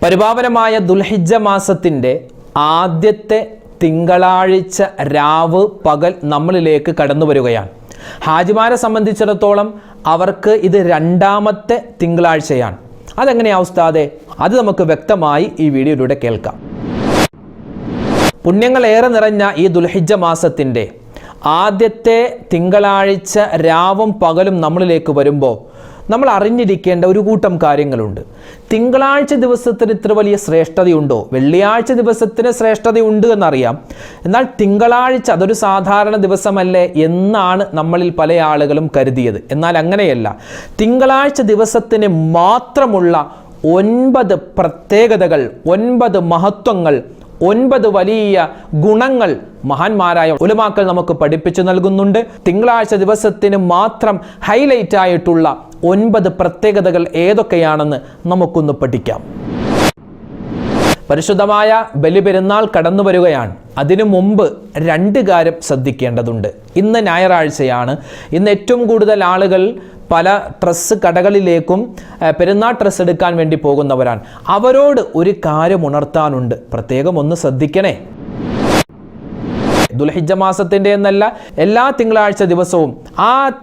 പരിപാവനമായ ദുൽഹിജ്ജ മാസത്തിൻ്റെ ആദ്യത്തെ തിങ്കളാഴ്ച രാവ് പകൽ നമ്മളിലേക്ക് കടന്നു വരികയാണ്. ഹാജിമാരെ സംബന്ധിച്ചിടത്തോളം അവർക്ക് ഇത് രണ്ടാമത്തെ തിങ്കളാഴ്ചയാണ്. അതെങ്ങനെയാ ഉസ്താദേ? അത് നമുക്ക് വ്യക്തമായി ഈ വീഡിയോയിലൂടെ കേൾക്കാം. പുണ്യങ്ങളേറെ നിറഞ്ഞ ഈ ദുൽഹിജ്ജ മാസത്തിൻ്റെ ആദ്യത്തെ തിങ്കളാഴ്ച രാവും പകലും നമ്മളിലേക്ക് വരുമ്പോൾ നമ്മൾ അറിഞ്ഞിരിക്കേണ്ട ഒരു കൂട്ടം കാര്യങ്ങളുണ്ട്. തിങ്കളാഴ്ച ദിവസത്തിന് ഇത്ര വലിയ ശ്രേഷ്ഠതയുണ്ടോ? വെള്ളിയാഴ്ച ദിവസത്തിന് ശ്രേഷ്ഠതയുണ്ട് എന്നറിയാം. എന്നാൽ തിങ്കളാഴ്ച അതൊരു സാധാരണ ദിവസമല്ലേ എന്നാണ് നമ്മളിൽ പല ആളുകളും കരുതിയത്. എന്നാൽ അങ്ങനെയല്ല. തിങ്കളാഴ്ച ദിവസത്തിന് മാത്രമുള്ള 9 പ്രത്യേകതകൾ, 9 മഹത്വങ്ങൾ, 9 വലിയ ഗുണങ്ങൾ മഹാന്മാരായ ഉലമാക്കൾ നമുക്ക് പഠിപ്പിച്ചു നൽകുന്നുണ്ട്. തിങ്കളാഴ്ച ദിവസത്തിന് മാത്രം ഹൈലൈറ്റ് ആയിട്ടുള്ള 9 പ്രത്യേകതകൾ ഏതൊക്കെയാണെന്ന് നമുക്കൊന്ന് പഠിക്കാം. പരിശുദ്ധമായ ബലിപെരുന്നാൾ കടന്നു വരികയാണ്. അതിനു മുമ്പ് 2 കാര്യം ശ്രദ്ധിക്കേണ്ടതുണ്ട്. ഇന്ന് ഞായറാഴ്ചയാണ്. ഇന്ന് ഏറ്റവും കൂടുതൽ ആളുകൾ പല ഡ്രസ്സ് കടകളിലേക്കും പെരുന്നാൾ ഡ്രസ്സ് എടുക്കാൻ വേണ്ടി പോകുന്നവരാണ്. അവരോട് ഒരു കാര്യം ഉണർത്താനുണ്ട്. പ്രത്യേകം ഒന്ന് ശ്രദ്ധിക്കണേ. ദുൽഹിജ്ജ മാസത്തിൻ്റെ എന്നല്ല, എല്ലാ തിങ്കളാഴ്ച ദിവസവും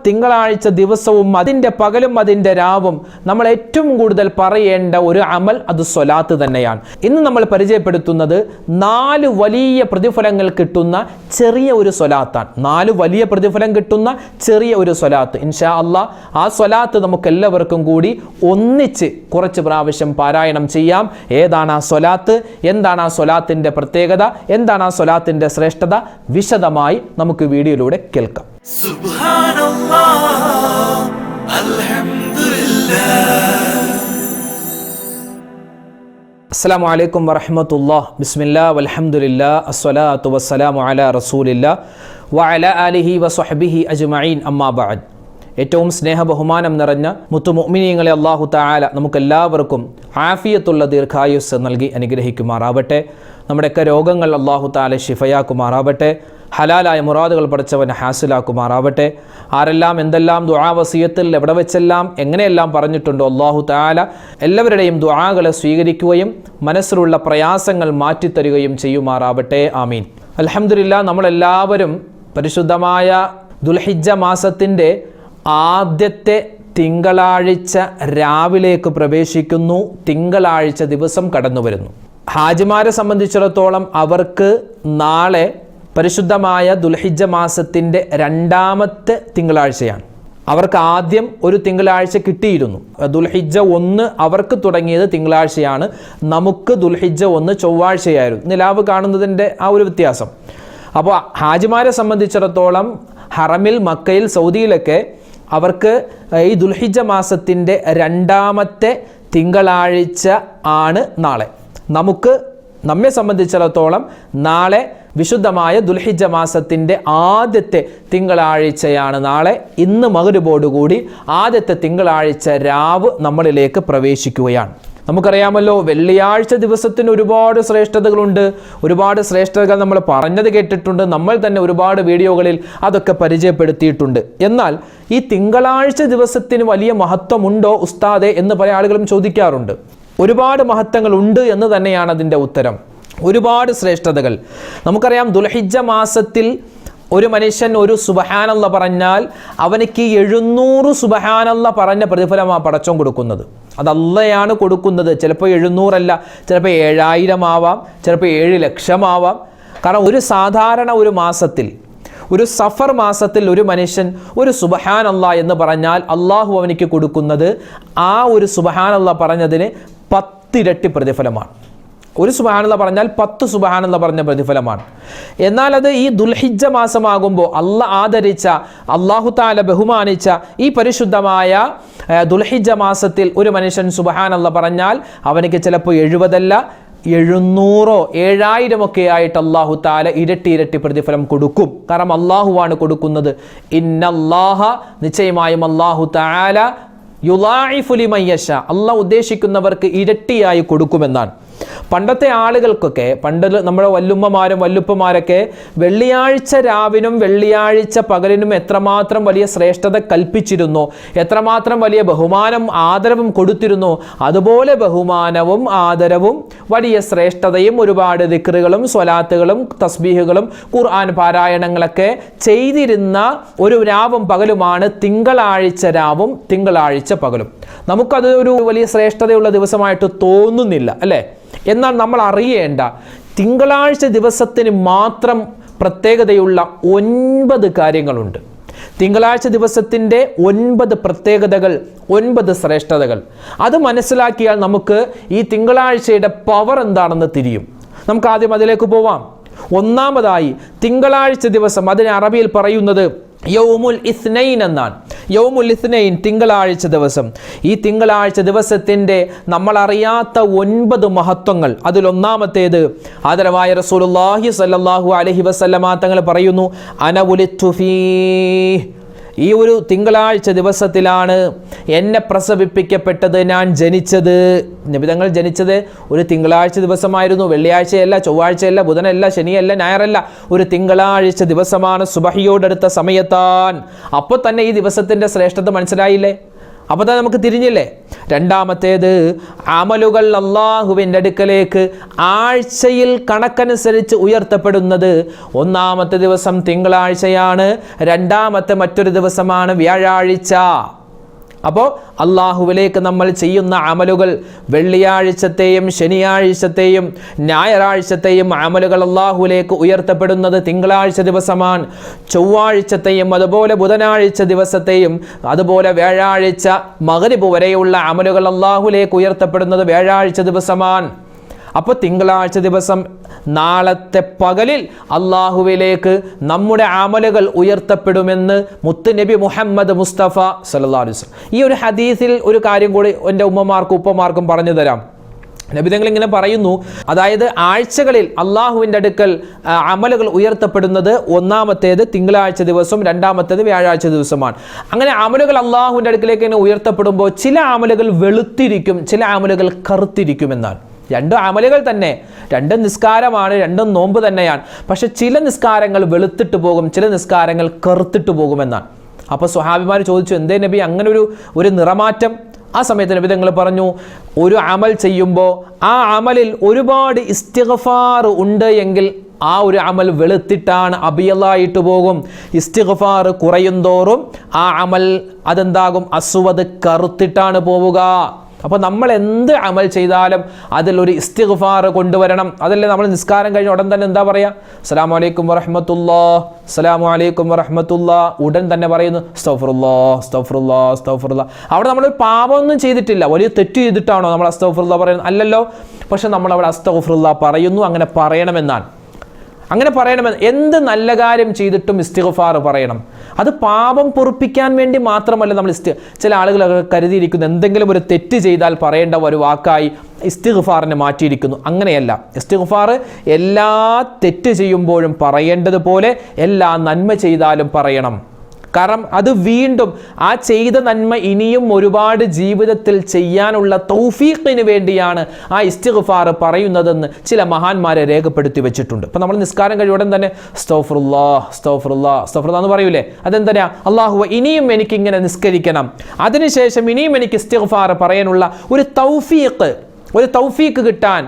തിങ്കളാഴ്ച ദിവസവും അതിൻ്റെ പകലും അതിൻ്റെ രാവും നമ്മൾ ഏറ്റവും കൂടുതൽ പറയേണ്ട ഒരു അമൽ അത് സ്വലാത്ത് തന്നെയാണ്. ഇന്ന് നമ്മൾ പരിചയപ്പെടുത്തുന്നത് 4 വലിയ പ്രതിഫലങ്ങൾ കിട്ടുന്ന ചെറിയ ഒരു സ്വലാത്താണ്. 4 വലിയ പ്രതിഫലം കിട്ടുന്ന ചെറിയ ഒരു സ്വലാത്ത്. ഇൻഷാ അല്ലാഹ് ആ സ്വലാത്ത് നമുക്ക് എല്ലാവർക്കും കൂടി ഒന്നിച്ച് കുറച്ച് പ്രാവശ്യം പാരായണം ചെയ്യാം. ഏതാണ് ആ സ്വലാത്ത്? എന്താണ് ആ സ്വലാത്തിൻ്റെ പ്രത്യേകത? എന്താണ് ആ സ്വലാത്തിൻ്റെ ശ്രേഷ്ഠത? വിശദമായി നമുക്ക് വീഡിയോയിലൂടെ കേൾക്കാം. സുബ്ഹാനല്ലാഹ്, അൽഹംദുലില്ലാഹ്. അസ്സലാമു അലൈക്കും വറഹ്മത്തുള്ളാഹി. ബിസ്മില്ലാഹി വൽഹംദുലില്ലാഹി അസ്സലാത്തു വസ്സലാമു അലാ റസൂലില്ലാഹി വഅലാ ആലിഹി വസ്വഹ്ബിഹി അജ്മഈൻ. അമ്മാ ബഅദ്. ഏറ്റവും സ്നേഹബഹുമാനം നിറഞ്ഞ മുത്തു മുഅ്മിനീങ്ങളെ അല്ലാഹു തആല നമുക്കെല്ലാവർക്കും ആഫിയത്തുള്ള ദീർഘായുസ് നൽകി അനുഗ്രഹിക്കുമാറാവട്ടെ. നമ്മുടെയൊക്കെ രോഗങ്ങൾ അല്ലാഹു തആല ശിഫയാക്കുമാറാവട്ടെ. ഹലാലായ മുറാദുകൾ പഠിച്ചവനെ ഹാസിലാക്കുമാറാവട്ടെ. ആരെല്ലാം എന്തെല്ലാം ദുആ വസിയത്തിൽ എവിടെ വെച്ചെല്ലാം എങ്ങനെയെല്ലാം പറഞ്ഞിട്ടുണ്ടോ അല്ലാഹു തആല എല്ലാവരുടെയും ദുആകളെ സ്വീകരിക്കുകയും മനസ്സിലുള്ള പ്രയാസങ്ങൾ മാറ്റിത്തരുകയും ചെയ്യുമാറാവട്ടെ. ആമീൻ. അൽഹംദുലില്ലാഹ്. നമ്മളെല്ലാവരും പരിശുദ്ധമായ ദുൽഹിജ്ജ മാസത്തിൻ്റെ ആദ്യത്തെ തിങ്കളാഴ്ച രാവിലേക്ക് പ്രവേശിക്കുന്നു. തിങ്കളാഴ്ച ദിവസം കടന്നു വരുന്നു. ഹാജിമാരെ സംബന്ധിച്ചിടത്തോളം അവർക്ക് നാളെ പരിശുദ്ധമായ ദുൽഹിജ്ജ മാസത്തിൻ്റെ രണ്ടാമത്തെ തിങ്കളാഴ്ചയാണ്. അവർക്ക് ആദ്യം ഒരു തിങ്കളാഴ്ച കിട്ടിയിരുന്നു. ദുൽഹിജ്ജ 1 അവർക്ക് തുടങ്ങിയത് തിങ്കളാഴ്ചയാണ്. നമുക്ക് ദുൽഹിജ്ജ 1 ചൊവ്വാഴ്ചയായിരുന്നു. നിലാവ് കാണുന്നതിൻ്റെ ആ ഒരു വ്യത്യാസം. അപ്പോൾ ഹാജിമാരെ സംബന്ധിച്ചിടത്തോളം ഹറമിൽ, മക്കയിൽ, സൗദിയിലൊക്കെ അവർക്ക് ഈ ദുൽഹിജ്ജ മാസത്തിൻ്റെ രണ്ടാമത്തെ തിങ്കളാഴ്ച ആണ് നാളെ. നമ്മെ സംബന്ധിച്ചിടത്തോളം നാളെ വിശുദ്ധമായ ദുൽഹിജ്ജ മാസത്തിൻ്റെ ആദ്യത്തെ തിങ്കളാഴ്ചയാണ് നാളെ. ഇന്ന് മഗ്‌രിബോടുകൂടി ആദ്യത്തെ തിങ്കളാഴ്ച രാവ് നമ്മളിലേക്ക് പ്രവേശിക്കുകയാണ്. നമുക്കറിയാമല്ലോ, വെള്ളിയാഴ്ച ദിവസത്തിന് ഒരുപാട് ശ്രേഷ്ഠതകളുണ്ട്. ഒരുപാട് ശ്രേഷ്ഠതകൾ നമ്മൾ പറഞ്ഞത് കേട്ടിട്ടുണ്ട്. നമ്മൾ തന്നെ ഒരുപാട് വീഡിയോകളിൽ അതൊക്കെ പരിചയപ്പെടുത്തിയിട്ടുണ്ട്. എന്നാൽ ഈ തിങ്കളാഴ്ച ദിവസത്തിന് വലിയ മഹത്വമുണ്ടോ ഉസ്താദെ എന്ന് പല ആളുകളും ചോദിക്കാറുണ്ട്. ഒരുപാട് മഹത്വങ്ങൾ ഉണ്ട് എന്ന് തന്നെയാണ് അതിൻ്റെ ഉത്തരം. ഒരുപാട് ശ്രേഷ്ഠതകൾ നമുക്കറിയാം. ദുൽഹിജ്ജ മാസത്തിൽ ഒരു മനുഷ്യൻ ഒരു സുബ്ഹാനല്ലാ പറഞ്ഞാൽ അവനിക്ക് 700 സുബ്ഹാനല്ലാ പറഞ്ഞ പ്രതിഫലമാണ് പടച്ചോൻ കൊടുക്കുന്നത്. അത് അള്ളയാണ് കൊടുക്കുന്നത്. ചിലപ്പോൾ 700 അല്ല, ചിലപ്പോൾ 7000 ആവാം, ചിലപ്പോൾ 7 ലക്ഷം ആവാം. കാരണം ഒരു സാധാരണ ഒരു മാസത്തിൽ, ഒരു സഫർ മാസത്തിൽ ഒരു മനുഷ്യൻ ഒരു സുബ്ഹാനല്ലാ എന്ന് പറഞ്ഞാൽ അള്ളാഹു അവനിക്ക് കൊടുക്കുന്നത് ആ ഒരു സുബ്ഹാനല്ലാ പറഞ്ഞതിന് 10 ഇരട്ടി പ്രതിഫലമാണ്. ഒരു സുബ്ഹാനല്ലാ പറഞ്ഞാൽ 10 സുബ്ഹാനല്ലാ പറഞ്ഞ പ്രതിഫലമാണ്. എന്നാൽ അത് ഈ ദുൽഹിജ്ജ മാസമാകുമ്പോൾ ആദരിച്ച, അല്ലാഹു തആല ബഹുമാനിച്ച ഈ പരിശുദ്ധമായ ദുൽഹിജ്ജ മാസത്തിൽ ഒരു മനുഷ്യൻ സുബ്ഹാനല്ലാ പറഞ്ഞാൽ അവനിക്ക് ചിലപ്പോൾ 70 അല്ല, 700 7000 ഒക്കെ ആയിട്ട് അല്ലാഹു തആല ഇരട്ടി പ്രതിഫലം കൊടുക്കും. കാരണം അല്ലാഹുവാണ് കൊടുക്കുന്നത്. ഇന്നല്ലാഹ, നിശ്ചയമായും അല്ലാഹു തആല യുളാഇഫു ലിമൻ യശാ, അള്ളാഹ് ഉദ്ദേശിക്കുന്നവർക്ക് ഇരട്ടിയായി കൊടുക്കുമെന്നാണ്. പണ്ടത്തെ ആളുകൾക്കൊക്കെ, പണ്ട് നമ്മുടെ വല്ലുമ്മമാരും വല്ലുപ്പമാരൊക്കെ വെള്ളിയാഴ്ച രാവിനും വെള്ളിയാഴ്ച പകലിനും എത്രമാത്രം വലിയ ശ്രേഷ്ഠത കൽപ്പിച്ചിരുന്നു, എത്രമാത്രം വലിയ ബഹുമാനം ആദരവും കൊടുത്തിരുന്നു, അതുപോലെ ബഹുമാനവും ആദരവും വലിയ ശ്രേഷ്ഠതയും ഒരുപാട് ദിക്റുകളും സ്വലാത്തുകളും തസ്ബീഹുകളും ഖുർആൻ പാരായണങ്ങളൊക്കെ ചെയ്തിരുന്ന ഒരു രാവും പകലുമാണ് തിങ്കളാഴ്ച രാവും തിങ്കളാഴ്ച പകലും. നമുക്കത് ഒരു വലിയ ശ്രേഷ്ഠതയുള്ള ദിവസമായിട്ട് തോന്നുന്നില്ല അല്ലേ? എന്നാൽ നമ്മൾ അറിയേണ്ട തിങ്കളാഴ്ച ദിവസത്തിന് മാത്രം പ്രത്യേകതയുള്ള 9 കാര്യങ്ങളുണ്ട്. തിങ്കളാഴ്ച ദിവസത്തിൻ്റെ 9 പ്രത്യേകതകൾ, 9 ശ്രേഷ്ഠതകൾ. അത് മനസ്സിലാക്കിയാൽ നമുക്ക് ഈ തിങ്കളാഴ്ചയുടെ പവർ എന്താണെന്ന് തിരിയും. നമുക്ക് ആദ്യം അതിലേക്ക് പോവാം. ഒന്നാമതായി തിങ്കളാഴ്ച ദിവസം, അതിന് അറബിയിൽ പറയുന്നത് യൗമുൽ ഇസ്നൈൻ എന്നാണ്. യൗമുൽ ഇസ്നൈൻ, തിങ്കളാഴ്ച ദിവസം. ഈ തിങ്കളാഴ്ച ദിവസത്തിൻ്റെ നമ്മളറിയാത്ത 9 മഹത്വങ്ങൾ. അതിലൊന്നാമത്തേത് ആദരവായ റസൂലുള്ളാഹി സ്വല്ലല്ലാഹു അലൈഹി വസല്ലമ തങ്ങൾ പറയുന്നു, അന ഉലിത്തു ഫീഹ്, ഈ ഒരു തിങ്കളാഴ്ച ദിവസത്തിലാണ് എന്നെ പ്രസവിപ്പിക്കപ്പെട്ടത്, ഞാൻ ജനിച്ചത്. നബി തങ്ങൾ ജനിച്ചത് ഒരു തിങ്കളാഴ്ച ദിവസമായിരുന്നു. വെള്ളിയാഴ്ചയല്ല, ചൊവ്വാഴ്ചയല്ല, ബുധനല്ല, ശനിയല്ല, ഞായറല്ല, ഒരു തിങ്കളാഴ്ച ദിവസമാണ്. സുബഹിയോടടുത്ത സമയത്താൻ. അപ്പോൾ തന്നെ ഈ ദിവസത്തിൻ്റെ ശ്രേഷ്ഠത മനസ്സിലായില്ലേ? അപ്പോൾ തന്നെ നമുക്ക് തിരിഞ്ഞില്ലേ? രണ്ടാമത്തേത് അമലുകൾ അള്ളാഹുവിൻ്റെ അടുക്കലേക്ക് ആഴ്ചയിൽ കണക്കനുസരിച്ച് ഉയർത്തപ്പെടുന്നത്. ഒന്നാമത്തെ ദിവസം തിങ്കളാഴ്ചയാണ്, രണ്ടാമത്തെ മറ്റൊരു ദിവസമാണ് വ്യാഴാഴ്ച. അപ്പോൾ അള്ളാഹുവിലേക്ക് നമ്മൾ ചെയ്യുന്ന അമലുകൾ, വെള്ളിയാഴ്ചത്തെയും ശനിയാഴ്ചത്തെയും ഞായറാഴ്ചത്തെയും അമലുകൾ അള്ളാഹുവിലേക്ക് ഉയർത്തപ്പെടുന്നത് തിങ്കളാഴ്ച ദിവസമാണ്. ചൊവ്വാഴ്ചത്തെയും അതുപോലെ ബുധനാഴ്ച ദിവസത്തെയും അതുപോലെ വ്യാഴാഴ്ച മഗ്രിബ് വരെയുള്ള അമലുകൾ അള്ളാഹുവിലേക്ക് ഉയർത്തപ്പെടുന്നത് വ്യാഴാഴ്ച ദിവസമാണ്. അപ്പോൾ തിങ്കളാഴ്ച ദിവസം നാളത്തെ പകലിൽ അള്ളാഹുവിലേക്ക് നമ്മുടെ അമലുകൾ ഉയർത്തപ്പെടുമെന്ന് മുത്ത് നബി മുഹമ്മദ് മുസ്തഫ സല്ലല്ലാഹു അലൈഹി വസല്ലം. ഈ ഒരു ഹദീസിൽ ഒരു കാര്യം കൂടി എൻ്റെ ഉമ്മമാർക്കും ഉപ്പമാർക്കും പറഞ്ഞു തരാം. നബി തങ്ങൾ ഇങ്ങനെ പറയുന്നു, അതായത് ആഴ്ചകളിൽ അള്ളാഹുവിൻ്റെ അടുക്കൽ അമലുകൾ ഉയർത്തപ്പെടുന്നത് ഒന്നാമത്തേത് തിങ്കളാഴ്ച ദിവസവും രണ്ടാമത്തേത് വ്യാഴാഴ്ച ദിവസമാണ്. അങ്ങനെ അമലുകൾ അള്ളാഹുവിൻ്റെ അടുക്കിലേക്ക് ഇങ്ങനെ ഉയർത്തപ്പെടുമ്പോൾ ചില അമലുകൾ വെളുത്തിരിക്കും, ചില അമലുകൾ കറുത്തിരിക്കുമെന്നാണ്. രണ്ടും അമലുകൾ തന്നെ, രണ്ടും നിസ്കാരമാണ്, രണ്ടും നോമ്പ് തന്നെയാണ്. പക്ഷെ ചില നിസ്കാരങ്ങൾ വെളുത്തിട്ട് പോകും, ചില നിസ്കാരങ്ങൾ കറുത്തിട്ട് പോകുമെന്നാണ്. അപ്പോൾ സ്വഹാബിമാർ ചോദിച്ചു, എന്തേ നബി അങ്ങനെ ഒരു നിറമാറ്റം? ആ സമയത്ത് നബി തങ്ങൾ പറഞ്ഞു, ഒരു അമൽ ചെയ്യുമ്പോൾ ആ അമലിൽ ഒരുപാട് ഇസ്തിഗ്ഫാർ ഉണ്ട് എങ്കിൽ ആ ഒരു അമൽ വെളുത്തിട്ടാണ്, അബിയലായിട്ട് പോകും. ഇസ്തിഗ്ഫാർ കുറയും തോറും ആ അമൽ അതെന്താകും? അസ്വദ്, കറുത്തിട്ടാണ് പോവുക. അപ്പോൾ നമ്മൾ എന്ത് അമൽ ചെയ്താലും അതിലൊരു ഇസ്തിഗ്ഫാർ കൊണ്ടുവരണം. അതല്ലേ നമ്മൾ നിസ്കാരം കഴിഞ്ഞ ഉടൻ തന്നെ എന്താ പറയുക? അസ്സലാമു അലൈക്കും വറഹ്മത്തുള്ളാഹ്, അസ്സലാമു അലൈക്കും വറഹ്മത്തുള്ളാഹ്. ഉടൻ തന്നെ പറയുന്നു അസ്തഗ്ഫിറുല്ലാഹ്, അസ്തഗ്ഫിറുല്ലാഹ്, അസ്തഗ്ഫിറുല്ലാഹ്. അവിടെ നമ്മളൊരു പാപമൊന്നും ചെയ്തിട്ടില്ല, വലിയ തെറ്റ് ചെയ്തിട്ടാണോ നമ്മൾ അസ്തഗ്ഫിറുല്ലാഹ് പറയുന്നത്? അല്ലല്ലോ. പക്ഷെ നമ്മളവിടെ അസ്തഗ്ഫിറുല്ലാഹ് പറയുന്നു. അങ്ങനെ പറയണമെന്നാണ്, അങ്ങനെ പറയണമെന്ന്. എന്ത് നല്ല കാര്യം ചെയ്തിട്ടും ഇസ്തിഗ്ഫാർ പറയണം. അത് പാപം പൊറുപ്പിക്കാൻ വേണ്ടി മാത്രമല്ല. നമ്മൾ ചില ആളുകളൊക്കെ കരുതിയിരിക്കുന്നു എന്തെങ്കിലും ഒരു തെറ്റ് ചെയ്താൽ പറയേണ്ട ഒരു വാക്കായി ഇസ്തിഗ്ഫാറിനെ മാറ്റിയിരിക്കുന്നു. അങ്ങനെയല്ല. ഇസ്തിഗ്ഫാർ എല്ലാ തെറ്റ് ചെയ്യുമ്പോഴും പറയേണ്ടതുപോലെ എല്ലാ നന്മ ചെയ്താലും പറയണം. കാരണം അത് വീണ്ടും ആ ചെയ്ത നന്മ ഇനിയും ഒരുപാട് ജീവിതത്തിൽ ചെയ്യാനുള്ള തൗഫീഖിന് വേണ്ടിയാണ് ആ ഇസ്തിഗ്ഫാർ പറയുന്നതെന്ന് ചില മഹാന്മാരെ രേഖപ്പെടുത്തി വെച്ചിട്ടുണ്ട്. ഇപ്പം നമ്മൾ നിസ്കാരം കഴിയുടൻ തന്നെ അസ്തഗ്ഫിറുല്ലാഹ്, അസ്തഗ്ഫിറുല്ലാഹ്, അസ്തഗ്ഫിറുല്ലാഹ് എന്ന് പറയൂലേ? അതെന്താ? അല്ലാഹുവേ ഇനിയും എനിക്കിങ്ങനെ നിസ്കരിക്കണം, അതിനുശേഷം ഇനിയും എനിക്ക് ഇസ്തിഗ്ഫാർ പറയാനുള്ള ഒരു തൗഫീഖ് കിട്ടാൻ,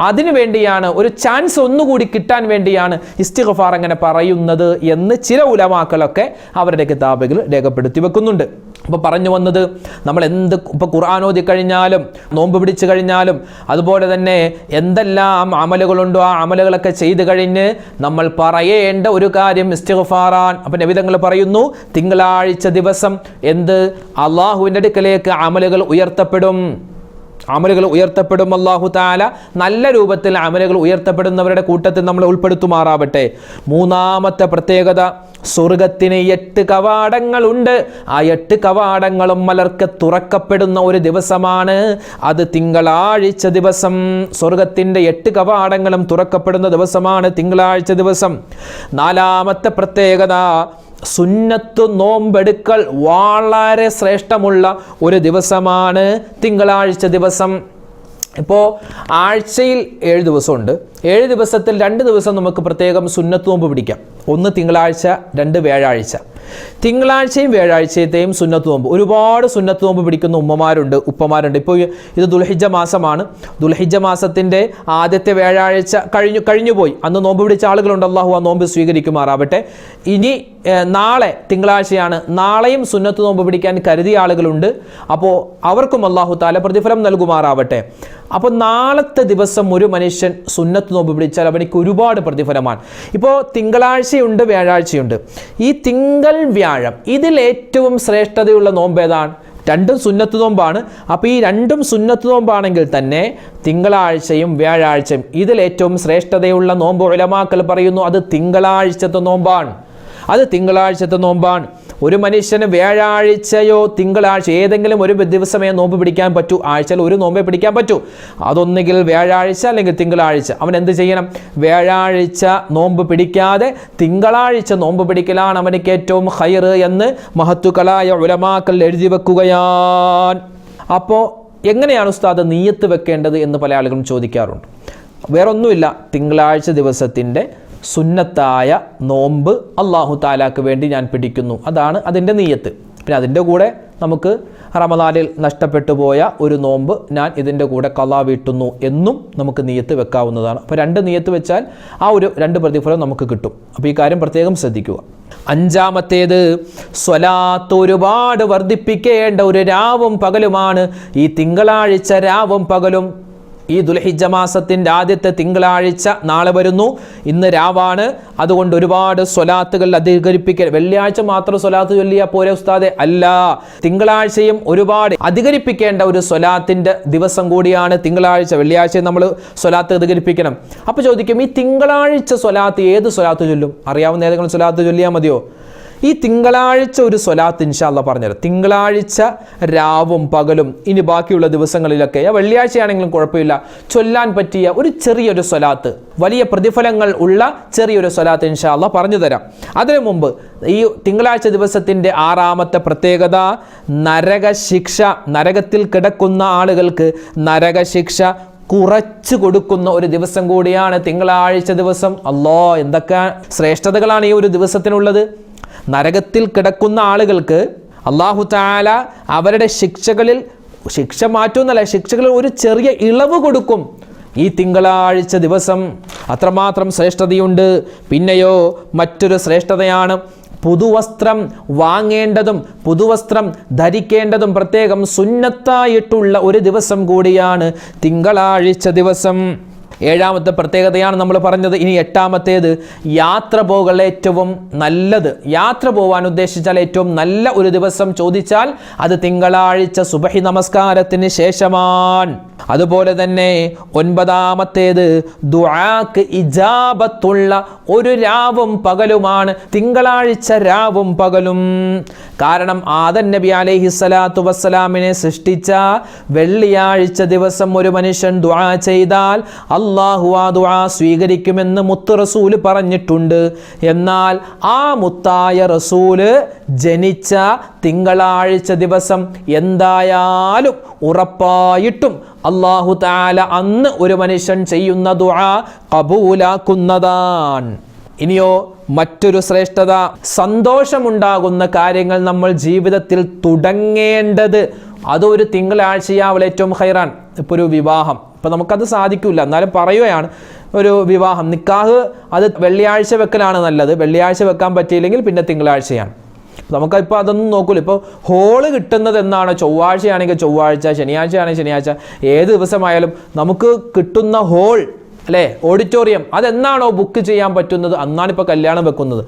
അതിനു വേണ്ടിയാണ്, ഒരു ചാൻസ് ഒന്നുകൂടി കിട്ടാൻ വേണ്ടിയാണ് ഇസ്തിഗ്ഫാർ അങ്ങനെ പറയുന്നത് എന്ന് ചില ഉലമാക്കളൊക്കെ അവരുടെ കിതാബുകൾ രേഖപ്പെടുത്തി വെക്കുന്നുണ്ട്. അപ്പോൾ പറഞ്ഞു വന്നത്, നമ്മൾ ഇപ്പോൾ ഖുർആൻ ഓതി കഴിഞ്ഞാലും നോമ്പ് പിടിച്ചു കഴിഞ്ഞാലും അതുപോലെ തന്നെ എന്തെല്ലാം അമലുകളുണ്ടോ ആ അമലുകളൊക്കെ ചെയ്ത് കഴിഞ്ഞ് നമ്മൾ പറയേണ്ട ഒരു കാര്യം ഇസ്തിഗ്ഫാറാൻ. അപ്പോൾ നബി തങ്ങൾ പറയുന്നു, തിങ്കളാഴ്ച ദിവസം അള്ളാഹുവിൻ്റെ അടുക്കലേക്ക് അമലുകൾ ഉയർത്തപ്പെടും. അല്ലാഹു തആല നല്ല രൂപത്തിൽ അമലുകൾ ഉയർത്തപ്പെടുന്നവരുടെ കൂട്ടത്തിൽ നമ്മൾ ഉൾപ്പെടുത്തുമാറാവട്ടെ. മൂന്നാമത്തെ പ്രത്യേകത, സ്വർഗത്തിന് 8 കവാടങ്ങളുണ്ട്. ആ 8 കവാടങ്ങളും മലർക്ക് തുറക്കപ്പെടുന്ന ഒരു ദിവസമാണ് അത് തിങ്കളാഴ്ച ദിവസം. സ്വർഗത്തിൻ്റെ 8 കവാടങ്ങളും തുറക്കപ്പെടുന്ന ദിവസമാണ് തിങ്കളാഴ്ച ദിവസം. നാലാമത്തെ പ്രത്യേകത, സുന്നത്ത് നോമ്പെടുക്കൽ വളരെ ശ്രേഷ്ഠമുള്ള ഒരു ദിവസമാണ് തിങ്കളാഴ്ച ദിവസം. ഇപ്പോൾ ആഴ്ചയിൽ 7 ദിവസമുണ്ട്. 7 ദിവസത്തിൽ 2 ദിവസം നമുക്ക് പ്രത്യേകം സുന്നത്ത് നോമ്പ് പിടിക്കാം. ഒന്ന് തിങ്കളാഴ്ച, 2 വ്യാഴാഴ്ച. തിങ്കളാഴ്ചയും വ്യാഴാഴ്ചത്തെയും സുന്നത്ത് നോമ്പ്, ഒരുപാട് സുന്നത്ത് നോമ്പ് പിടിക്കുന്ന ഉമ്മമാരുണ്ട്, ഉപ്പമാരുണ്ട്. ഇപ്പോൾ ഇത് ദുൽഹിജ്ജ മാസമാണ്. ദുൽഹിജ്ജ മാസത്തിൻ്റെ ആദ്യത്തെ വ്യാഴാഴ്ച കഴിഞ്ഞു പോയി. അന്ന് നോമ്പ് പിടിച്ച ആളുകളുണ്ട്. അള്ളാഹു ആ നോമ്പ് സ്വീകരിക്കുമാറാവട്ടെ. ഇനി നാളെ തിങ്കളാഴ്ചയാണ്. നാളെയും സുന്നത്ത് നോമ്പ് പിടിക്കാൻ കരുതിയ ആളുകളുണ്ട്. അപ്പോൾ അവർക്കും അള്ളാഹു താല പ്രതിഫലം നൽകുമാറാവട്ടെ. അപ്പോൾ നാളത്തെ ദിവസം ഒരു മനുഷ്യൻ സുന്നത്ത് നോമ്പ് പിടിച്ചാൽ അവനിക്ക് ഒരുപാട് പ്രതിഫലമാണ്. ഇപ്പോൾ തിങ്കളാഴ്ചയുണ്ട്, വ്യാഴാഴ്ചയുണ്ട്. ഈ തിങ്കൾ വ്യാഴം ഇതിൽ ഏറ്റവും ശ്രേഷ്ഠതയുള്ള നോമ്പ് ഏതാണ്? 2 സുന്നത്ത് നോമ്പാണ്. അപ്പോൾ ഈ 2 സുന്നത്ത് നോമ്പാണെങ്കിൽ തന്നെ തിങ്കളാഴ്ചയും വ്യാഴാഴ്ചയും ഇതിൽ ഏറ്റവും ശ്രേഷ്ഠതയുള്ള നോമ്പ് ഉലമാക്കൾ പറയുന്നു അത് തിങ്കളാഴ്ചത്തെ നോമ്പാണ്. അത് തിങ്കളാഴ്ചത്തെ നോമ്പാണ്. ഒരു മനുഷ്യന് വ്യാഴാഴ്ചയോ തിങ്കളാഴ്ച ഏതെങ്കിലും ഒരു ദിവസമേ നോമ്പ് പിടിക്കാൻ പറ്റൂ. ആഴ്ചയിൽ ഒരു നോമ്പേ പിടിക്കാൻ പറ്റൂ. അതൊന്നുകിൽ വ്യാഴാഴ്ച അല്ലെങ്കിൽ തിങ്കളാഴ്ച. അവൻ എന്ത് ചെയ്യണം? വ്യാഴാഴ്ച നോമ്പ് പിടിക്കാതെ തിങ്കളാഴ്ച നോമ്പ് പിടിക്കലാണ് അവനിക്ക് ഏറ്റവും ഖൈർ എന്ന് മഹത്തുക്കളായ ഉലമാക്കൾ എഴുതി വെക്കുകയാണ്. അപ്പോൾ എങ്ങനെയാണ് ഉസ്താദ് നിയ്യത്ത് വെക്കേണ്ടത് എന്ന് പല ആളുകളും ചോദിക്കാറുണ്ട്. വേറൊന്നുമില്ല, തിങ്കളാഴ്ച ദിവസത്തിൻ്റെ സുന്നത്തായ നോമ്പ് അള്ളാഹു താലാക്ക് വേണ്ടി ഞാൻ പിടിക്കുന്നു, അതാണ് അതിൻ്റെ നിയ്യത്ത്. പിന്നെ അതിൻ്റെ കൂടെ നമുക്ക് റമദാനിൽ നഷ്ടപ്പെട്ടു പോയ ഒരു നോമ്പ് ഞാൻ ഇതിൻ്റെ കൂടെ ഖളാ വീട്ടുന്നു എന്നും നമുക്ക് നിയ്യത്ത് വെക്കാവുന്നതാണ്. അപ്പോൾ 2 നിയ്യത്ത് വെച്ചാൽ ആ ഒരു 2 പ്രതിഫലം നമുക്ക് കിട്ടും. അപ്പോൾ ഈ കാര്യം പ്രത്യേകം ശ്രദ്ധിക്കുക. 5-മത്തേത് സ്വലാത്ത് ഒരുപാട് വർദ്ധിപ്പിക്കേണ്ട ഒരു രാവും പകലുമാണ് ഈ തിങ്കളാഴ്ച രാവും പകലും. ഈ ദുൽഹിജ്ജ മാസത്തിൻ്റെ ആദ്യത്തെ തിങ്കളാഴ്ച നാളെ വരുന്നു. ഇന്ന് രാവാണ്. അതുകൊണ്ട് ഒരുപാട് സ്വലാത്തുകൾ അധികരിപ്പിക്കുക. വെള്ളിയാഴ്ച മാത്രം സ്വലാത്ത് ചൊല്ലിയാൽ പോരെ ഉസ്താദെ? അല്ല, തിങ്കളാഴ്ചയും ഒരുപാട് അധികരിപ്പിക്കേണ്ട ഒരു സ്വലാത്തിൻ്റെ ദിവസം കൂടിയാണ് തിങ്കളാഴ്ച. വെള്ളിയാഴ്ച നമ്മൾ സ്വലാത്ത് അധികരിപ്പിക്കണം. അപ്പോൾ ചോദിക്കും, ഈ തിങ്കളാഴ്ച സ്വലാത്ത് ഏത് സ്വലാത്ത് ചൊല്ലും? അറിയാവുന്ന ഏതെങ്കിലും സ്വലാത്ത് ചൊല്ലിയാൽ മതിയോ? ഈ തിങ്കളാഴ്ച ഒരു സ്വലാത്ത് ഇൻഷാ അല്ലാഹ് പറഞ്ഞുതരാം. തിങ്കളാഴ്ച രാവും പകലും ഇനി ബാക്കിയുള്ള ദിവസങ്ങളിലൊക്കെ, വെള്ളിയാഴ്ചയാണെങ്കിലും കുഴപ്പമില്ല, ചൊല്ലാൻ പറ്റിയ ഒരു ചെറിയൊരു സ്വലാത്ത്, വലിയ പ്രതിഫലങ്ങൾ ഉള്ള ചെറിയൊരു സ്വലാത്ത് ഇൻഷാ അല്ലാഹ് പറഞ്ഞു തരാം. അതിനു മുമ്പ് ഈ തിങ്കളാഴ്ച ദിവസത്തിൻ്റെ 6-മത്തെ പ്രത്യേകത നരകശിക്ഷ. നരകത്തിൽ കിടക്കുന്ന ആളുകൾക്ക് നരകശിക്ഷ കുറച്ചു കൊടുക്കുന്ന ഒരു ദിവസം കൂടിയാണ് തിങ്കളാഴ്ച ദിവസം. അല്ലാ, എന്തൊക്കെ ശ്രേഷ്ഠതകളാണ് ഈ ഒരു ദിവസത്തിനുള്ളത്. നരകത്തിൽ കിടക്കുന്ന ആളുകൾക്ക് അല്ലാഹു തആല അവരുടെ ശിക്ഷ മാറ്റുന്നല്ല, ശിക്ഷകളിൽ ഒരു ചെറിയ ഇളവ് കൊടുക്കും ഈ തിങ്കളാഴ്ച ദിവസം. അത്രമാത്രം ശ്രേഷ്ഠതയുണ്ട്. പിന്നെയോ മറ്റൊരു ശ്രേഷ്ഠതയാണ് പുതുവസ്ത്രം വാങ്ങേണ്ടതും പുതുവസ്ത്രം ധരിക്കേണ്ടതും പ്രത്യേകം സുന്നത്തായിട്ടുള്ള ഒരു ദിവസം കൂടിയാണ് തിങ്കളാഴ്ച ദിവസം. 7-മത്തെ പ്രത്യേകതയാണ് നമ്മൾ പറഞ്ഞത്. ഇനി 8-മത്തേത് യാത്ര പോകൽ ഏറ്റവും നല്ലത്. യാത്ര പോകാൻ ഉദ്ദേശിച്ചാൽ ഏറ്റവും നല്ല ഒരു ദിവസം ചോദിച്ചാൽ അത് തിങ്കളാഴ്ച സുബഹി നമസ്കാരത്തിന് ശേഷമാണ്. അതുപോലെ തന്നെ 9-മത്തേത് ദുആക്ക് ഇജാബത്തുള്ള ഒരു രാവും പകലുമാണ് തിങ്കളാഴ്ച രാവും പകലും. കാരണം ആദം നബി അലൈഹിസ്സലാത്തു വസ്സലാമിനെ സൃഷ്ടിച്ച വെള്ളിയാഴ്ച ദിവസം ഒരു മനുഷ്യൻ ദുആ ചെയ്താൽ അല്ലാഹു ആ ദുആ സ്വീകരിക്കുമെന്ന് മുത്ത് റസൂല് പറഞ്ഞിട്ടുണ്ട്. എന്നാൽ ആ മുത്തായ റസൂല് ജനിച്ച തിങ്കളാഴ്ച ദിവസം എന്തായാലും ഉറപ്പായിട്ടും അല്ലാഹു തആല അന്ന് ഒരു മനുഷ്യൻ ചെയ്യുന്ന ദുആ ഖബൂലാക്കുന്നതാണ്. ഇനിയോ മറ്റൊരു ശ്രേഷ്ഠത, സന്തോഷമുണ്ടാകുന്ന കാര്യങ്ങൾ നമ്മൾ ജീവിതത്തിൽ തുടങ്ങേണ്ടത് അതൊരു തിങ്കളാഴ്ചയാവൽ ഏറ്റവും ഖൈറാൻ. ഇപ്പോൾ ഒരു വിവാഹം, ഇപ്പം നമുക്കത് സാധിക്കില്ല, എന്നാലും പറയുകയാണ്, ഒരു വിവാഹം നിക്കാഹ് അത് വെള്ളിയാഴ്ച വെക്കലാണ് നല്ലത്. വെള്ളിയാഴ്ച വെക്കാൻ പറ്റിയില്ലെങ്കിൽ പിന്നെ തിങ്കളാഴ്ചയാണ്. നമുക്കിപ്പോൾ അതൊന്നും നോക്കൂല. ഇപ്പോൾ ഹോള് കിട്ടുന്നത് എന്നാണ്? ചൊവ്വാഴ്ചയാണെങ്കിൽ ചൊവ്വാഴ്ച, ശനിയാഴ്ചയാണെങ്കിൽ ശനിയാഴ്ച, ഏത് ദിവസമായാലും നമുക്ക് കിട്ടുന്ന ഹോൾ അല്ലേ, ഓഡിറ്റോറിയം, അതെന്നാണോ ബുക്ക് ചെയ്യാൻ പറ്റുന്നത് അന്നാണിപ്പോൾ കല്യാണം വെക്കുന്നത്.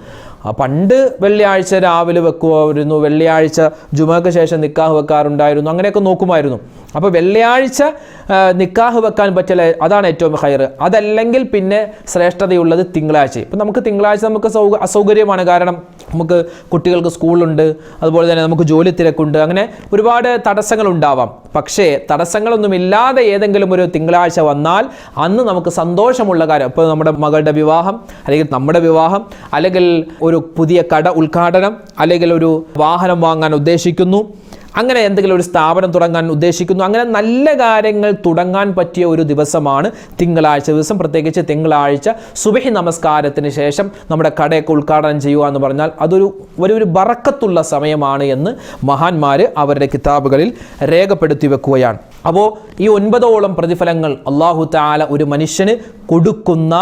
പണ്ട് വെള്ളിയാഴ്ച രാവിലെ വെക്കുമായിരുന്നു, വെള്ളിയാഴ്ച ജുമക്ക് ശേഷം നിക്കാഹ് വെക്കാറുണ്ടായിരുന്നു, അങ്ങനെയൊക്കെ നോക്കുമായിരുന്നു. അപ്പോൾ വെള്ളിയാഴ്ച നിക്കാഹ് വെക്കാൻ പറ്റില്ല, അതാണ് ഏറ്റവും ഖൈർ. അതല്ലെങ്കിൽ പിന്നെ ശ്രേഷ്ഠതയുള്ളത് തിങ്കളാഴ്ച. ഇപ്പം നമുക്ക് തിങ്കളാഴ്ച നമുക്ക് അസൗകര്യമാണ്. കാരണം നമുക്ക് കുട്ടികൾക്ക് സ്കൂളുണ്ട്, അതുപോലെ തന്നെ നമുക്ക് ജോലി തിരക്കുണ്ട്, അങ്ങനെ ഒരുപാട് തടസ്സങ്ങൾ ഉണ്ടാവാം. പക്ഷേ തടസ്സങ്ങളൊന്നുമില്ലാതെ ഏതെങ്കിലും ഒരു തിങ്കളാഴ്ച വന്നാൽ അന്ന് നമുക്ക് സന്തോഷമുള്ള കാര്യം, ഇപ്പോൾ നമ്മുടെ മകളുടെ വിവാഹം അല്ലെങ്കിൽ നമ്മുടെ വിവാഹം അല്ലെങ്കിൽ ഒരു പുതിയ കട ഉദ്ഘാടനം, അല്ലെങ്കിൽ ഒരു വാഹനം വാങ്ങാൻ ഉദ്ദേശിക്കുന്നു, അങ്ങനെ എന്തെങ്കിലും ഒരു സ്ഥാപനം തുടങ്ങാൻ ഉദ്ദേശിക്കുന്നു, അങ്ങനെ നല്ല കാര്യങ്ങൾ തുടങ്ങാൻ പറ്റിയ ഒരു ദിവസമാണ് തിങ്കളാഴ്ച ദിവസം. പ്രത്യേകിച്ച് തിങ്കളാഴ്ച സുബഹി നമസ്കാരത്തിന് ശേഷം നമ്മുടെ കടയൊക്കെ ഉദ്ഘാടനം ചെയ്യുക എന്ന് പറഞ്ഞാൽ അതൊരു വലിയൊരു ബറക്കത്തുള്ള സമയമാണ് എന്ന് മഹാന്മാർ അവരുടെ കിതാബുകളിൽ രേഖപ്പെടുത്തി വെക്കുകയാണ്. അപ്പോൾ ഈ 9ഓളം പ്രതിഫലങ്ങൾ അല്ലാഹു തആല ഒരു മനുഷ്യന് കൊടുക്കുന്ന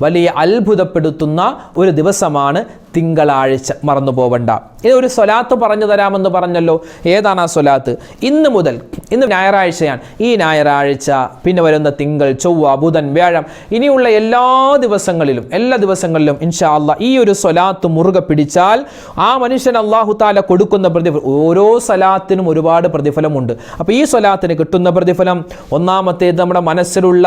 വലിയ അത്ഭുതപ്പെടുത്തുന്ന ഒരു ദിവസമാണ് തിങ്കളാഴ്ച. മറന്നു പോവണ്ട. ഇത് ഒരു സ്വലാത്ത് പറഞ്ഞു തരാമെന്ന് പറഞ്ഞല്ലോ. ഏതാണ് ആ സ്വലാത്ത്? ഇന്ന് ഞായറാഴ്ചയാണ്. ഈ ഞായറാഴ്ച, പിന്നെ വരുന്ന തിങ്കൾ, ചൊവ്വ, ബുധൻ, വ്യാഴം, ഇനിയുള്ള എല്ലാ ദിവസങ്ങളിലും ഇൻഷാ അല്ലാഹ് ഈ ഒരു സ്വലാത്ത് മുറുകെ പിടിച്ചാൽ ആ മനുഷ്യൻ അല്ലാഹു തആല കൊടുക്കുന്ന പ്രതിഫലം, ഓരോ സ്വലാത്തിനും ഒരുപാട് പ്രതിഫലമുണ്ട്. അപ്പോൾ ഈ സ്വലാത്തിന് കിട്ടുന്ന പ്രതിഫലം, ഒന്നാമത്തേത് നമ്മുടെ മനസ്സിലുള്ള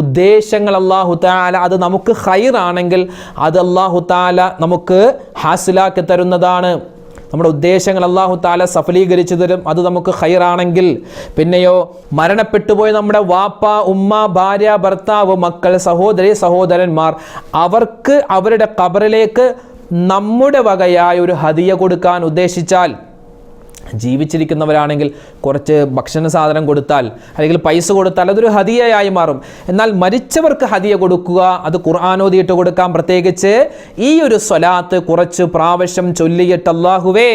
ഉദ്ദേശങ്ങൾ അല്ലാഹു തആല അത് നമുക്ക് ഖൈറാണെങ്കിൽ അത് അല്ലാഹു തആല നമുക്ക് ഹാസിലാക്കി തരുന്നതാണ്. നമ്മുടെ ഉദ്ദേശങ്ങൾ അല്ലാഹു തആല സഫലീകരിച്ചു തരും, അത് നമുക്ക് ഖൈറാണെങ്കിൽ. പിന്നെയോ മരണപ്പെട്ടുപോയ നമ്മുടെ വാപ്പ, ഉമ്മ, ഭാര്യ, ഭർത്താവ്, മക്കൾ, സഹോദരി, സഹോദരന്മാർ, അവർക്ക് അവരുടെ ഖബറിലേക്ക് നമ്മുടെ വകയായ ഒരു ഹദിയ കൊടുക്കാൻ ഉദ്ദേശിച്ചാൽ, ജീവിച്ചിരിക്കുന്നവരാണെങ്കിൽ കുറച്ച് ഭക്ഷണ സാധനം കൊടുത്താൽ അല്ലെങ്കിൽ പൈസ കൊടുത്താൽ അതൊരു ഹദിയയായി മാറും. എന്നാൽ മരിച്ചവർക്ക് ഹദിയ കൊടുക്കുക, അത് ഖുർആൻ ഓതിയിട്ട് കൊടുക്കാം. പ്രത്യേകിച്ച് ഈ ഒരു സ്വലാത്ത് കുറച്ച് പ്രാവശ്യം ചൊല്ലിയിട്ട് അല്ലാഹുവേ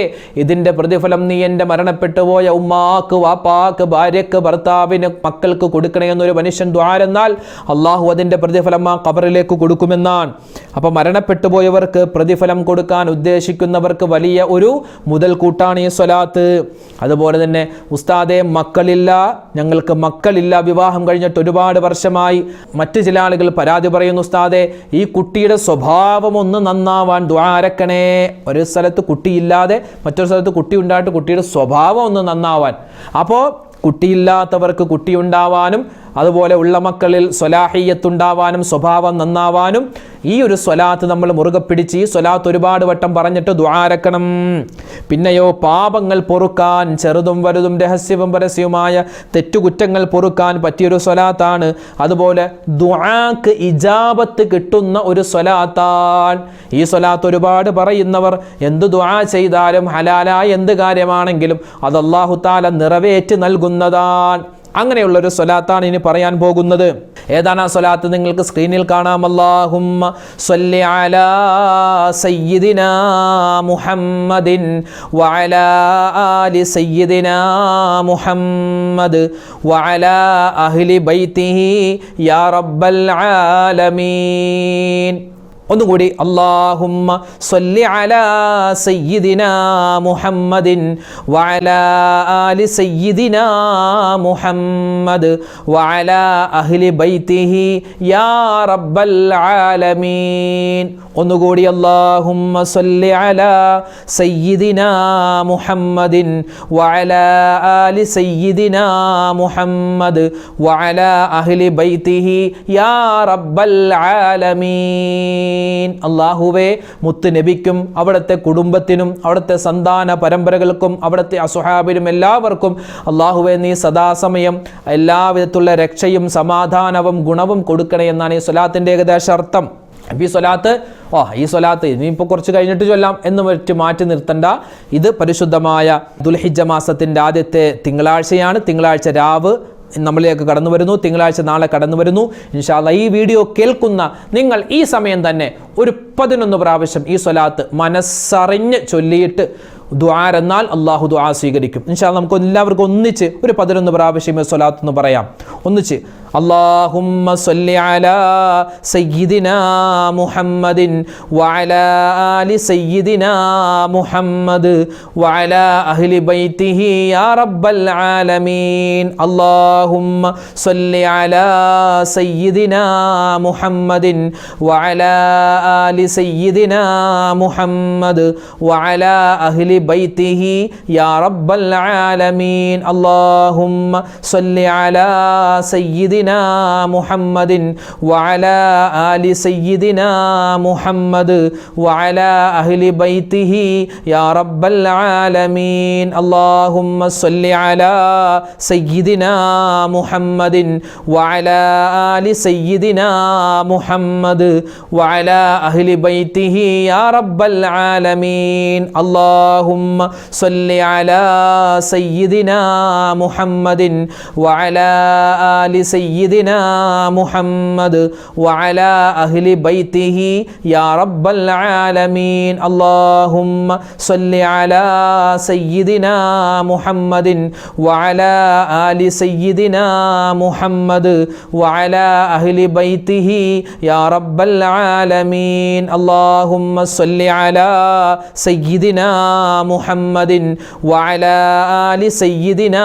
ഇതിൻ്റെ പ്രതിഫലം നീ എൻ്റെ മരണപ്പെട്ടു പോയ ഉമ്മാക്ക്, വാപ്പാക്ക്, ഭാര്യക്ക്, ഭർത്താവിന്, മക്കൾക്ക് കൊടുക്കണേ എന്നൊരു മനുഷ്യൻ ദ്വാരെന്നാൽ അല്ലാഹു അതിൻ്റെ പ്രതിഫലം ആ ഖബറിലേക്ക് കൊടുക്കുമെന്നാണ്. അപ്പോൾ മരണപ്പെട്ടു പോയവർക്ക് പ്രതിഫലം കൊടുക്കാൻ ഉദ്ദേശിക്കുന്നവർക്ക് വലിയ ഒരു മുതൽക്കൂട്ടാണ് ഈ സ്വലാത്ത്. അതുപോലെ തന്നെ ഉസ്താദെ ഞങ്ങൾക്ക് മക്കളില്ല, വിവാഹം കഴിഞ്ഞിട്ട് ഒരുപാട് വർഷമായി. മറ്റു ചില ആളുകൾ പരാതി പറയുന്നു, ഉസ്താദെ ഈ കുട്ടിയുടെ സ്വഭാവം ഒന്ന് നന്നാവാൻ ദുആ അരക്കണേ. ഒരു സ്ഥലത്ത് കുട്ടിയില്ലാതെ മറ്റൊരു സ്ഥലത്ത് കുട്ടി ഉണ്ടായിട്ട് കുട്ടിയുടെ സ്വഭാവം ഒന്ന് നന്നാവാൻ. അപ്പോൾ കുട്ടിയില്ലാത്തവർക്ക് കുട്ടിയുണ്ടാവാനും അതുപോലെ ഉള്ള മക്കളിൽ സ്വലാഹിയത്തുണ്ടാവാനും സ്വഭാവം നന്നാവാനും ഈ ഒരു സ്വലാത്ത് നമ്മൾ മുറുകെ പിടിച്ച് ഈ സ്വലാത്ത് ഒരുപാട് വട്ടം പറഞ്ഞിട്ട് ദുആ അരക്കണം. പിന്നെയോ പാപങ്ങൾ പൊറുക്കാൻ, ചെറുതും വലുതും രഹസ്യവും പരസ്യവുമായ തെറ്റുകുറ്റങ്ങൾ പൊറുക്കാൻ പറ്റിയൊരു സ്വലാത്താണ്. അതുപോലെ ദുആക്ക് ഇജാബത്ത് കിട്ടുന്ന ഒരു സ്വലാത്താണ് ഈ സ്വലാത്ത്. ഒരുപാട് പറയുന്നവർ എന്ത് ദുആ ചെയ്താലും ഹലാലായ എന്ത് കാര്യമാണെങ്കിലും അത് അല്ലാഹു തആല നിറവേറ്റി നൽകുന്നതാണ്. അങ്ങനെയുള്ളൊരു സ്വലാത്താണ് ഇനി പറയാൻ പോകുന്നത്. ഏതാണ് ആ സ്വലാത്ത്? നിങ്ങൾക്ക് സ്ക്രീനിൽ കാണാം. അല്ലാഹുമ്മ സ്വല്ലി അലാ സയ്യിദിനാ മുഹമ്മദിൻ വഅലാ ആലി സയ്യിദിനാ മുഹമ്മദ് വഅലാ അഹ്ലി ബൈതിഹി യാ റബ്ബൽ ആലമീൻ. ഒന്നുകൂടി, അല്ലാഹുമ്മ സ്വല്ലി അലാ സയ്യിദിനാ മുഹമ്മദിൻ വഅലാ ആലി സയ്യിദിനാ മുഹമ്മദ് വഅലാ അഹ്ലി ബൈതിഹി യാ റബ്ബൽ ആലമീൻ. ഒന്നുകൂടി, അല്ലാഹുമ്മ സ്വല്ലി അലാ സയ്യിദിനാ മുഹമ്മദിൻ വഅലാ ആലി സയ്യിദിനാ മുഹമ്മദ് വഅലാ അഹ്ലി ബൈതിഹി യാ റബ്ബൽ ആലമീൻ. അല്ലാഹുവേ, മുത്ത് നബിക്കും അവിടുത്തെ കുടുംബത്തിനും അവിടുത്തെ സന്താന പരമ്പരകൾക്കും അവിടുത്തെ അസ്ഹാബിനും എല്ലാവർക്കും അല്ലാഹുവേ നീ സദാസമയം എല്ലാവിധത്തിലുള്ള രക്ഷയും സമാധാനവും ഗുണവും കൊടുക്കണേ എന്നാണ് ഈ സ്വലാത്തിൻ്റെ ഏകദേശ അർത്ഥം. ഈ സ്വലാത്ത് ഇനിയിപ്പോൾ കുറച്ച് കഴിഞ്ഞിട്ട് ചൊല്ലാം എന്ന് വെച്ച് മാറ്റി നിർത്തണ്ട. ഇത് പരിശുദ്ധമായ ദുൽഹിജ്ജ മാസത്തിൻ്റെ ആദ്യത്തെ തിങ്കളാഴ്ചയാണ്. തിങ്കളാഴ്ച രാവ് നമ്മളിലേക്ക് കടന്നു വരുന്നു. തിങ്കളാഴ്ച നാളെ കടന്നു വരുന്നു. ഇൻഷാ അല്ലാഹ് ഈ വീഡിയോ കേൾക്കുന്ന നിങ്ങൾ ഈ സമയം തന്നെ ഒരു 11 പ്രാവശ്യം ഈ സ്വലാത്ത് മനസ്സറിഞ്ഞ് ചൊല്ലിയിട്ട് ദുആ എന്നാൽ അല്ലാഹു ദുആ സ്വീകരിക്കും. ഇൻഷാ അല്ലാഹ് നമുക്ക് എല്ലാവർക്കും ഒന്നിച്ച് ഒരു 11 പ്രാവശ്യം ഈ സ്വലാത്ത് എന്ന് പറയാം. ഒന്നിച്ച് അല്ലാഹുമ്മ സ്വല്ലി അലാ സയ്യിദിനാ മുഹമ്മദിൻ വഅലാ ആലി സയ്യിദിനാ മുഹമ്മദ് വഅലാ അഹ്ലി ബൈതിഹി യാ റബ്ബൽ ആലമീൻ. അല്ലാഹുമ്മ സ്വല്ലി അലാ സയ്യിദിനാ മുഹമ്മദിൻ വഅലാ ആലി സയ്യിദിനാ മുഹമ്മദ് വഅലാ അഹ്ലി ബൈതിഹി യാ റബ്ബൽ ആലമീൻ. അല്ലാഹുമ്മ സ്വല്ലി അലാ സയ്യിദിനാ സയ്യിദിനാ മുഹമ്മദിൻ വഅലാ ആലി സയ്യിദിനാ മുഹമ്മദ് വഅലാ അഹ്ലി ബൈതിഹി യാ റബ്ബൽ ആലമീൻ. അല്ലാഹുമ്മ സ്വല്ലി അലാ സയ്യിദിനാ മുഹമ്മദിൻ വഅലാ ആലി സയ്യിദിനാ മുഹമ്മദ് വഅലാ അഹ്ലി ബൈതിഹി യാ റബ്ബൽ ആലമീൻ. അല്ലാഹുമ്മ സ്വല്ലി അലാ സയ്യിദിനാ മുഹമ്മദിൻ വഅലാ ആലി സയ്യിദിനാ മുഹമ്മദ് വഅലാ അഹ്ലി ബൈതിഹി യാ റബ്ബൽ ആലമീൻ. അല്ലാഹുമ്മ സ്വല്ലി അലാ സയ്യിദിനാ മുഹമ്മദിൻ വഅലാ ആലി സയ്യിദിനാ മുഹമ്മദ് വഅലാ അഹ്ലി ബൈതിഹി യാ റബ്ബൽ ആലമീൻ. അല്ലാഹുമ്മ സ്വല്ലി അലാ സയ്യിദിനാ മുഹമ്മദിൻ വഅലാ ആലി സയ്യിദിനാ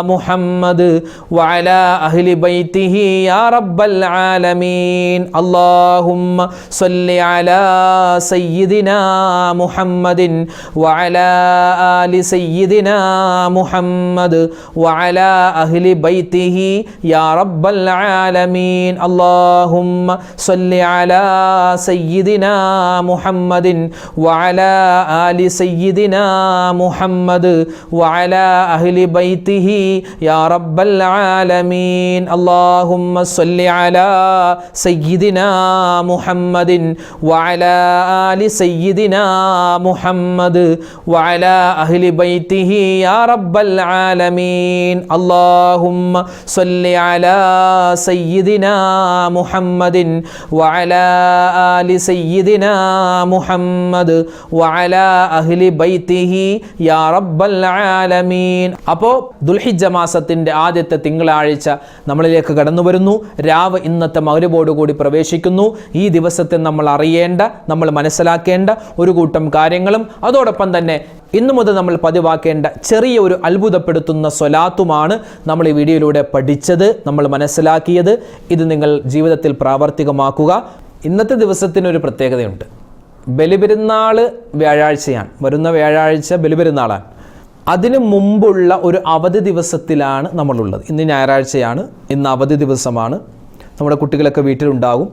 മുഹമ്മദ് വഅലാ അഹ്ലി ബൈതിഹി യാ റബ്ബൽ ആലമീൻ. അല്ലാഹുമ്മ സ്വല്ലി അലാ സയ്യിദിനാ മുഹമ്മദിൻ വഅലാ ആലി സയ്യിദിനാ മുഹമ്മദ് വഅലാ അഹ്ലി ബൈതിഹി യാ റബ്ബൽ ആലമീൻ. അല്ലാഹുമ്മ സ്വല്ലി അലാ സയ്യിദിനാ മുഹമ്മദിൻ വഅലാ ആലി സയ്യിദിനാ മുഹമ്മദ് വഅലാ അഹ്ലി ബൈതിഹി യാ റബ്ബൽ ആലമീൻ. അല്ലാഹുമ്മ സ്വല്ലി അലാ സയ്യിദിനാ മുഹമ്മദിൻ വഅലാ ആലി സയ്യിദിനാ മുഹമ്മദ് വഅലാ അഹ്ലി ബൈതിഹി യാ റബ്ബൽ ആലമീൻ. അല്ലാഹുമ്മ സ്വല്ലി അലാ സയ്യിദിനാ മുഹമ്മദിൻ വഅലാ ആലി സയ്യിദിനാ മുഹമ്മദ് വഅലാ അഹ്ലി ബൈതിഹി യാ റബ്ബൽ ആലമീൻ. അപ്പോൾ ദുൽഹിജ്ജ മാസത്തിൻ്റെ ആദ്യത്തെ തിങ്കളാഴ്ച നമ്മളിലേക്ക് കടന്നു വരുന്നു. രാവ് ഇന്നത്തെ മഗ്‌രിബോടുകൂടി പ്രവേശിക്കുന്നു. ഈ ദിവസത്തെ നമ്മൾ അറിയേണ്ട, നമ്മൾ മനസ്സിലാക്കേണ്ട ഒരു കൂട്ടം കാര്യങ്ങളും അതോടൊപ്പം തന്നെ ഇന്നു മുതൽ നമ്മൾ പതിവാക്കേണ്ട ചെറിയ ഒരു അത്ഭുതപ്പെടുത്തുന്ന സ്വലാത്തുമാണ് നമ്മൾ ഈ വീഡിയോയിലൂടെ പഠിച്ചത്, നമ്മൾ മനസ്സിലാക്കിയത്. ഇത് നിങ്ങൾ ജീവിതത്തിൽ പ്രാവർത്തികമാക്കുക. ഇന്നത്തെ ദിവസത്തിനൊരു പ്രത്യേകതയുണ്ട്. ബലിപെരുന്നാൾ വ്യാഴാഴ്ചയാണ്, വരുന്ന വ്യാഴാഴ്ച ബലിപെരുന്നാളാണ്. അതിനു മുമ്പുള്ള ഒരു അവധി ദിവസത്തിലാണ് നമ്മളുള്ളത്. ഇന്ന് ഞായറാഴ്ചയാണ്, ഇന്ന് അവധി ദിവസമാണ്. നമ്മുടെ കുട്ടികളൊക്കെ വീട്ടിലുണ്ടാകും.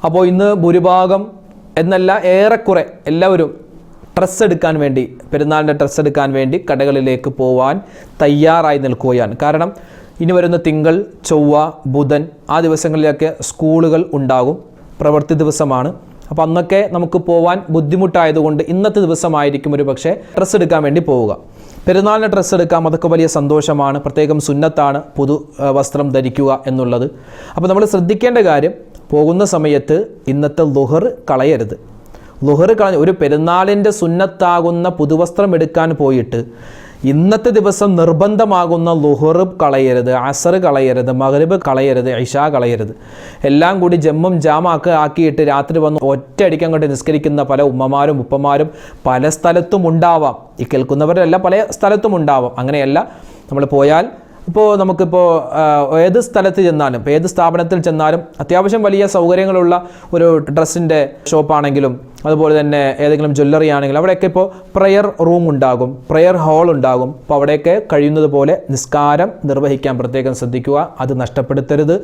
അപ്പോൾ ഇന്ന് ഭൂരിഭാഗം എന്നല്ല ഏറെക്കുറെ എല്ലാവരും ഡ്രസ്സ് എടുക്കാൻ വേണ്ടി, പെരുന്നാളിൻ്റെ ഡ്രസ്സ് എടുക്കാൻ വേണ്ടി കടകളിലേക്ക് പോവാൻ തയ്യാറായി നിൽക്കുകയാണ്. കാരണം ഇനി വരുന്ന തിങ്കൾ, ചൊവ്വ, ബുധൻ ആ ദിവസങ്ങളിലൊക്കെ സ്കൂളുകൾ ഉണ്ടാകും, പ്രവൃത്തി ദിവസമാണ്. അപ്പോൾ അന്നൊക്കെ നമുക്ക് പോവാൻ ബുദ്ധിമുട്ടായതുകൊണ്ട് ഇന്നത്തെ ദിവസമായിരിക്കും ഒരു പക്ഷേ ഡ്രസ്സ് എടുക്കാൻ വേണ്ടി പോവുക. പെരുന്നാളിന് ഡ്രസ്സ് എടുക്കാം, അതൊക്കെ വലിയ സന്തോഷമാണ്. പ്രത്യേകം സുന്നത്താണ് പുതു വസ്ത്രം ധരിക്കുക എന്നുള്ളത്. അപ്പോൾ നമ്മൾ ശ്രദ്ധിക്കേണ്ട കാര്യം, പോകുന്ന സമയത്ത് ഇന്നത്തെ ളുഹർ കളയരുത്. ളുഹർ കളഞ്ഞ് ഒരു പെരുന്നാളിൻ്റെ സുന്നത്താകുന്ന പുതുവസ്ത്രം എടുക്കാൻ പോയിട്ട് ഇന്നത്തെ ദിവസം നിർബന്ധമാകുന്ന ളുഹർ കളയരുത്, അസർ കളയരുത്, മഗ്‌രിബ് കളയരുത്, ഇശാ കളയരുത്. എല്ലാം കൂടി ജമ്മും ജാമാക്ക് ആക്കിയിട്ട് രാത്രി വന്ന് ഒറ്റയടിക്ക് അങ്ങോട്ട് നിസ്കരിക്കുന്ന പല ഉമ്മമാരും ഉപ്പമാരും പല സ്ഥലത്തും ഉണ്ടാവാം. ഈ കേൾക്കുന്നവരല്ല, പല സ്ഥലത്തും ഉണ്ടാവാം. അങ്ങനെയല്ല, നമ്മൾ പോയാൽ ഇപ്പോൾ നമുക്കിപ്പോൾ ഏത് സ്ഥലത്ത് ചെന്നാലും, ഇപ്പോൾ ഏത് സ്ഥാപനത്തിൽ ചെന്നാലും അത്യാവശ്യം വലിയ സൗകര്യങ്ങളുള്ള ഒരു ഡ്രസ്സിൻ്റെ ഷോപ്പാണെങ്കിലും അതുപോലെ തന്നെ ഏതെങ്കിലും ജ്വല്ലറി ആണെങ്കിലും അവിടെയൊക്കെ ഇപ്പോൾ പ്രെയർ റൂം ഉണ്ടാകും, പ്രെയർ ഹാൾ ഉണ്ടാകും. അപ്പോൾ അവിടെയൊക്കെ കഴിയുന്നത് പോലെ നിസ്കാരം നിർവഹിക്കാൻ പ്രത്യേകം ശ്രദ്ധിക്കുക, അത് നഷ്ടപ്പെടുത്തരുത്.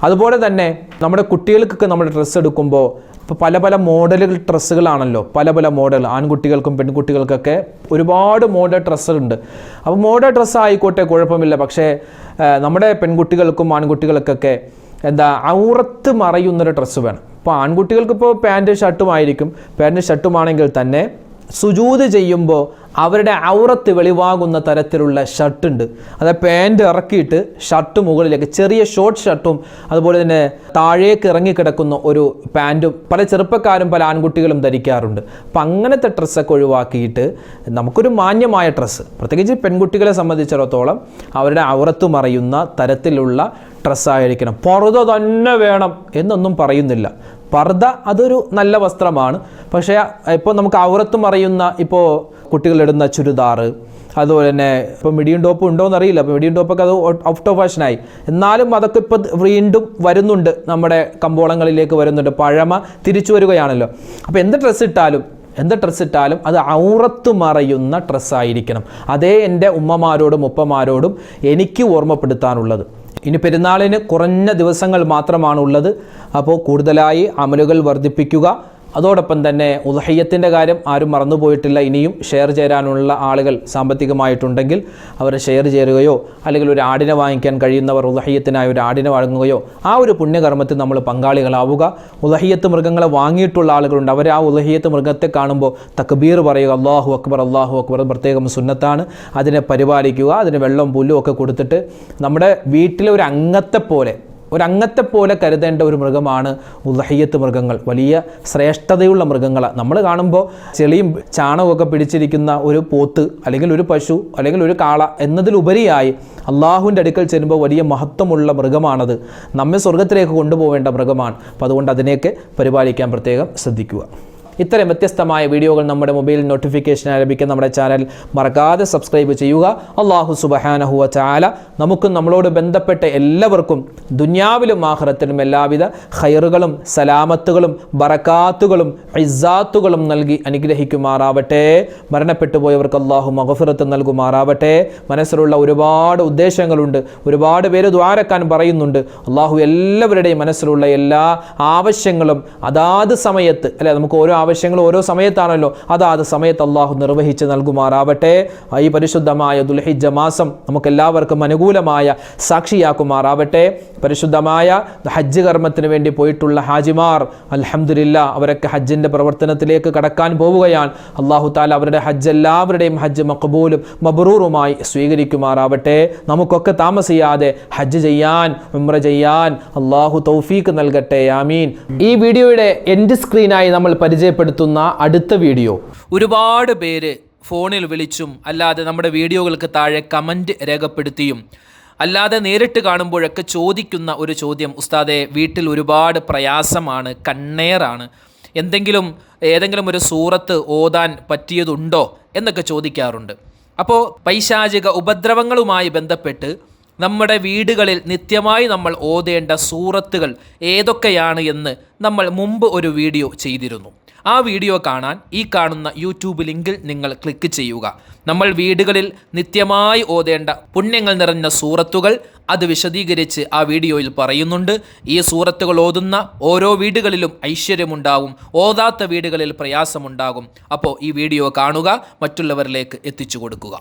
അതുപോലെ തന്നെ നമ്മുടെ കുട്ടികൾക്കൊക്കെ നമ്മൾ ഡ്രസ്സ് എടുക്കുമ്പോൾ ഇപ്പോൾ പല പല മോഡലുകൾ ഡ്രസ്സുകളാണല്ലോ, പല പല മോഡൽ, ആൺകുട്ടികൾക്കും പെൺകുട്ടികൾക്കൊക്കെ ഒരുപാട് മോഡൽ ഡ്രസ്സുണ്ട്. അപ്പോൾ മോഡൽ ഡ്രസ്സ് ആയിക്കോട്ടെ, കുഴപ്പമില്ല. പക്ഷേ നമ്മുടെ പെൺകുട്ടികൾക്കും ആൺകുട്ടികൾക്കൊക്കെ ഔറത്ത് മറയുന്നൊരു ഡ്രസ്സ് വേണം. ഇപ്പോൾ ആൺകുട്ടികൾക്കിപ്പോൾ പാൻറ്റ് ഷർട്ടുമായിരിക്കും. പാൻറ്റ് ഷർട്ടുമാണെങ്കിൽ തന്നെ സുജൂദ് ചെയ്യുമ്പോൾ അവരുടെ ഔറത്ത് വെളിവാകുന്ന തരത്തിലുള്ള ഷർട്ടുണ്ട്. അതായത് പാൻറ്റ് ഇറക്കിയിട്ട് ഷർട്ട് മുകളിലേക്ക്, ചെറിയ ഷോർട്ട് ഷർട്ടും അതുപോലെ തന്നെ താഴേക്ക് ഇറങ്ങിക്കിടക്കുന്ന ഒരു പാൻറ്റും പല ചെറുപ്പക്കാരും പല ആൺകുട്ടികളും ധരിക്കാറുണ്ട്. അപ്പം അങ്ങനത്തെ ഡ്രസ്സൊക്കെ ഒഴിവാക്കിയിട്ട് നമുക്കൊരു മാന്യമായ ഡ്രസ്സ്, പ്രത്യേകിച്ച് പെൺകുട്ടികളെ സംബന്ധിച്ചിടത്തോളം അവരുടെ ഔറത്ത് മറയുന്ന തരത്തിലുള്ള ഡ്രസ്സായിരിക്കണം. പർദ്ദ തന്നെ വേണം എന്നൊന്നും പറയുന്നില്ല. പർദ്ദ അതൊരു നല്ല വസ്ത്രമാണ്. പക്ഷേ ഇപ്പോൾ നമുക്ക് ഔറത്ത് മറയുന്ന ഇപ്പോൾ കുട്ടികളിടുന്ന ചുരിദാറ്, അതുപോലെ തന്നെ ഇപ്പോൾ മിഡിയം ടോപ്പ് ഉണ്ടോയെന്ന് അറിയില്ല. അപ്പോൾ മിഡിയം ടോപ്പൊക്കെ അത് ഔട്ട് ഓഫ് ഫാഷനായി. എന്നാലും അതൊക്കെ ഇപ്പോൾ വീണ്ടും വരുന്നുണ്ട്, നമ്മുടെ കമ്പോളങ്ങളിലേക്ക് വരുന്നുണ്ട്. പഴമ തിരിച്ചു വരികയാണല്ലോ. അപ്പോൾ എന്ത് ഡ്രസ്സ് ഇട്ടാലും അത് ഔറത്ത് മറയുന്ന ഡ്രസ്സായിരിക്കണം. അതേ എൻ്റെ ഉമ്മമാരോടും ഉപ്പമാരോടും എനിക്ക് ഓർമ്മപ്പെടുത്താനുള്ളത്. ഇനി പെരുന്നാളിന് കുറഞ്ഞ ദിവസങ്ങൾ മാത്രമാണുള്ളത്. അപ്പോൾ കൂടുതലായി അമലുകൾ വർദ്ധിപ്പിക്കുക. അതോടൊപ്പം തന്നെ ഉദ്ഹിയ്യത്തിൻ്റെ കാര്യം ആരും മറന്നുപോയിട്ടില്ല. ഇനിയും ഷെയർ ചേരാനുള്ള ആളുകൾ സാമ്പത്തികമായിട്ടുണ്ടെങ്കിൽ അവർ ഷെയർ ചേരുകയോ അല്ലെങ്കിൽ ഒരു ആടിനെ വാങ്ങിക്കാൻ കഴിയുന്നവർ ഉദ്ഹിയ്യത്തിനായി ഒരു ആടിനെ വാങ്ങുകയോ ആ ഒരു പുണ്യകർമ്മത്തിൽ നമ്മൾ പങ്കാളികളാവുക. ഉദ്ഹിയ്യത്ത് മൃഗങ്ങളെ വാങ്ങിയിട്ടുള്ള ആളുകളുണ്ട്. അവർ ആ ഉദ്ഹിയ്യത്ത് മൃഗത്തെ കാണുമ്പോൾ തക്ബീർ പറയുക, അല്ലാഹു അക്ബർ അല്ലാഹു അക്ബർ, പ്രത്യേകം സുന്നത്താണ്. അതിനെ പരിപാലിക്കുക, അതിന് വെള്ളം പുല്ലും ഒക്കെ കൊടുത്തിട്ട് നമ്മുടെ വീട്ടിലെ ഒരു അംഗത്തെ പോലെ കരുതേണ്ട ഒരു മൃഗമാണ് ഉദ്ഹിയ്യത്ത് മൃഗങ്ങൾ. വലിയ ശ്രേഷ്ഠതയുള്ള മൃഗങ്ങളാണ്. നമ്മൾ കാണുമ്പോൾ ചെളിയും ചാണകമൊക്കെ പിടിച്ചിരിക്കുന്ന ഒരു പോത്ത് അല്ലെങ്കിൽ ഒരു പശു അല്ലെങ്കിൽ ഒരു കാള എന്നതിലുപരിയായി അള്ളാഹുവിൻ്റെ അടുക്കൽ ചെല്ലുമ്പോൾ വലിയ മഹത്വമുള്ള മൃഗമാണത്. നമ്മെ സ്വർഗത്തിലേക്ക് കൊണ്ടുപോകേണ്ട മൃഗമാണ്. അപ്പോൾ അതുകൊണ്ട് അതിനെയൊക്കെ പരിപാലിക്കാൻ പ്രത്യേകം ശ്രദ്ധിക്കുക. ഇത്തരം വ്യത്യസ്തമായ വീഡിയോകൾ നമ്മുടെ മൊബൈൽ നോട്ടിഫിക്കേഷനായി ലഭിക്കാൻ നമ്മുടെ ചാനൽ മറക്കാതെ സബ്സ്ക്രൈബ് ചെയ്യുക. അല്ലാഹു സുബ്ഹാനഹു വ തആല നമുക്കും നമ്മളോട് ബന്ധപ്പെട്ട എല്ലാവർക്കും ദുനിയാവിലും ആഖിറത്തിലും എല്ലാവിധ ഖൈറുകളും സലാമത്തുകളും ബറകാത്തുകളും ഇസ്സാത്തുകളും നൽകി അനുഗ്രഹിക്കുമാറാവട്ടെ. മരണപ്പെട്ടു പോയവർക്ക് അല്ലാഹു മഗ്ഫിറത്ത് നൽകുമാറാവട്ടെ. മനസ്സിലുള്ള ഒരുപാട് ഉദ്ദേശങ്ങളുണ്ട്, ഒരുപാട് പേര് ദുആരക്കാൻ പറയുന്നുണ്ട്. അല്ലാഹു എല്ലാവരുടെയും മനസ്സിലുള്ള എല്ലാ ആവശ്യങ്ങളും അതാത് സമയത്ത്, അല്ലെ, നമുക്ക് ഓരോ ആവശ്യങ്ങൾ ഓരോ സമയത്താണല്ലോ, അതാത് സമയത്ത് അള്ളാഹു നിർവഹിച്ച് നൽകുമാറാവട്ടെ. ഈ പരിശുദ്ധമായ ദുൽഹിജ്ജ മാസം നമുക്കെല്ലാവർക്കും അനുകൂലമായ സാക്ഷിയാക്കുമാറാവട്ടെ. പരിശുദ്ധമായ ഹജ്ജ് കർമ്മത്തിന് വേണ്ടി പോയിട്ടുള്ള ഹാജിമാർ അൽഹംദുലില്ലാ അവരൊക്കെ ഹജ്ജിൻ്റെ പ്രവർത്തനത്തിലേക്ക് കടക്കാൻ പോവുകയാണ്. അള്ളാഹു താല അവരുടെ ഹജ്ജ് എല്ലാവരുടെയും ഹജ്ജ് മഖബൂലും മബ്റൂറുമായി സ്വീകരിക്കുമാറാവട്ടെ. നമുക്കൊക്കെ താമസിയാതെ ഹജ്ജ് ചെയ്യാൻ ഉംറ ചെയ്യാൻ അള്ളാഹു തൗഫീഖ് നൽകട്ടെ. ആമീൻ. ഈ വീഡിയോയുടെ എൻഡ് സ്ക്രീനായി നമ്മൾ പരിചയപ്പെടുത്തുന്ന അടുത്ത വീഡിയോ ഒരുപാട് പേര് ഫോണിൽ വിളിച്ചും അല്ലാതെ നമ്മുടെ വീഡിയോകൾക്ക് താഴെ കമൻറ്റ് രേഖപ്പെടുത്തിയും അല്ലാതെ നേരിട്ട് കാണുമ്പോഴൊക്കെ ചോദിക്കുന്ന ഒരു ചോദ്യം, ഉസ്താദെ വീട്ടിൽ ഒരുപാട് പ്രയാസമാണ്, കണ്ണേറാണ്, ഏതെങ്കിലും ഒരു സൂറത്ത് ഓതാൻ പറ്റിയതുണ്ടോ എന്നൊക്കെ ചോദിക്കാറുണ്ട്. അപ്പോൾ പൈശാചിക ഉപദ്രവങ്ങളുമായി ബന്ധപ്പെട്ട് നമ്മുടെ വീടുകളിൽ നിത്യമായി നമ്മൾ ഓതേണ്ട സൂറത്തുകൾ ഏതൊക്കെയാണ് എന്ന് നമ്മൾ മുമ്പ് ഒരു വീഡിയോ ചെയ്തിരുന്നു. ആ വീഡിയോ കാണാൻ ഈ കാണുന്ന യൂട്യൂബ് ലിങ്കിൽ നിങ്ങൾ ക്ലിക്ക് ചെയ്യുക. നമ്മൾ വീടുകളിൽ നിത്യമായി ഓതേണ്ട പുണ്യങ്ങൾ നിറഞ്ഞ സൂറത്തുകൾ അത് വിശദീകരിച്ച് ആ വീഡിയോയിൽ പറയുന്നുണ്ട്. ഈ സൂറത്തുകൾ ഓതുന്ന ഓരോ വീടുകളിലും ഐശ്വര്യമുണ്ടാകും, ഓതാത്ത വീടുകളിൽ പ്രയാസമുണ്ടാകും. അപ്പോൾ ഈ വീഡിയോ കാണുക, മറ്റുള്ളവരിലേക്ക് എത്തിച്ചു കൊടുക്കുക.